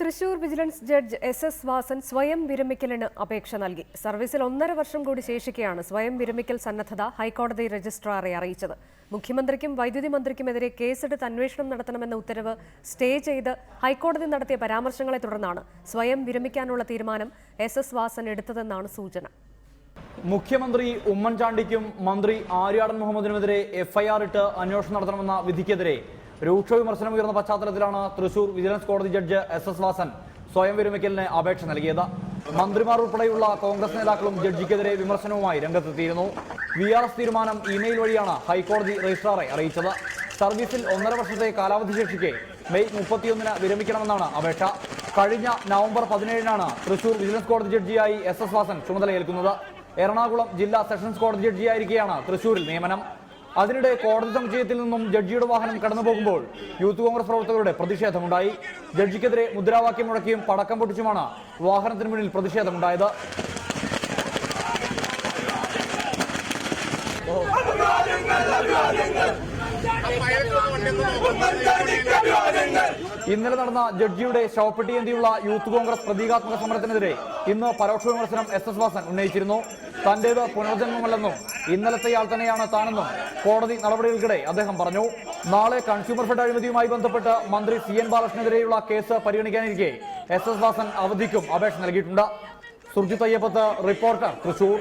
Thrissur vigilance judge S Vasan സ്വയം വിരമിക്കലിന് അപേക്ഷ നൽകി. സർവീസിൽ 1.5 വർഷം കൂടി ശേഷിക്കെയാണ് സ്വയം വിരമിക്കൽ സന്നദ്ധത ഹൈക്കോടതി രജിസ്ട്രാറെ അറിയിച്ചത്. മുഖ്യമന്ത്രിക്കും വൈദ്യുതി മന്ത്രിക്കുമെതിരെ കേസെടുത്ത് അന്വേഷണം നടത്തണമെന്ന ഉത്തരവ് സ്റ്റേ ചെയ്ത് ഹൈക്കോടതി നടത്തിയ പരാമർശങ്ങളെ തുടർന്നാണ് സ്വയം വിരമിക്കാനുള്ള തീരുമാനം എസ് വാസൻ എടുത്തതെന്നാണ് സൂചന. മുഖ്യമന്ത്രി ഉമ്മൻചാണ്ടിക്കും മന്ത്രി ആര്യാടൻ മുഹമ്മദിനുമെതിരെ എഫ്ഐആർ ഇട്ട് അന്വേഷണം നടത്തണമെന്ന വിധിക്കെതിരെ രൂക്ഷ വിമർശനം ഉയർന്ന പശ്ചാത്തലത്തിലാണ് തൃശൂർ വിജിലൻസ് കോടതി ജഡ്ജ് എസ് വാസൻ സ്വയം വിരമിക്കലിന് അപേക്ഷ നൽകിയത്. മന്ത്രിമാർ ഉൾപ്പെടെയുള്ള കോൺഗ്രസ് നേതാക്കളും ജഡ്ജിക്കെതിരെ വിമർശനവുമായി രംഗത്തെത്തിയിരുന്നു. VRS തീരുമാനം ഇമെയിൽ വഴിയാണ് ഹൈക്കോടതി രജിസ്ട്രാറെ അറിയിച്ചത്. സർവീസിൽ 1.5 വർഷത്തെ കാലാവധി ശേഷിക്കെ മെയ് 31-ന് വിരമിക്കണമെന്നാണ് അപേക്ഷ. കഴിഞ്ഞ നവംബർ 17-നാണ് തൃശൂർ വിജിലൻസ് കോടതി ജഡ്ജിയായി എസ് വാസൻ ചുമതലയേൽക്കുന്നത്. എറണാകുളം ജില്ലാ സെഷൻസ് കോടതി ജഡ്ജിയായിരിക്കെയാണ് തൃശൂരിൽ നിയമനം. അതിനിടെ കോടതി സമുച്ചയത്തിൽ നിന്നും ജഡ്ജിയുടെ വാഹനം കടന്നുപോകുമ്പോൾ യൂത്ത് കോൺഗ്രസ് പ്രവർത്തകരുടെ പ്രതിഷേധമുണ്ടായി. ജഡ്ജിക്കെതിരെ മുദ്രാവാക്യം മുഴക്കിയും പടക്കം പൊട്ടിച്ചുമാണ് വാഹനത്തിന് മുന്നിൽ പ്രതിഷേധമുണ്ടായത്. ഇന്നലെ നടന്ന ജഡ്ജിയുടെ ശവപ്പെട്ടിയേന്തിയുള്ള യൂത്ത് കോൺഗ്രസ് പ്രതീകാത്മക സമരത്തിനെതിരെ ഇന്ന് പരോക്ഷ വിമർശനം എസ് വാസൻ ഉന്നയിച്ചിരുന്നു. തന്റേത് പുനർജന്മമല്ലെന്നും ഇന്നലത്തെയാൾ തന്നെയാണ് താനെന്നും കോടതി നടപടികൾക്കിടെ അദ്ദേഹം പറഞ്ഞു. നാളെ കൺസ്യൂമർ ഫെഡ് അഴിമതിയുമായി ബന്ധപ്പെട്ട് മന്ത്രി CN ബാലകൃഷ്ണനെതിരെയുള്ള കേസ് പരിഗണിക്കാനിരിക്കെ എസ് വാസൻ അവധിക്കും അപേക്ഷ നൽകിയിട്ടുണ്ട്. സുർജിത് അയ്യപ്പത്ത്, റിപ്പോർട്ടർ, തൃശൂർ.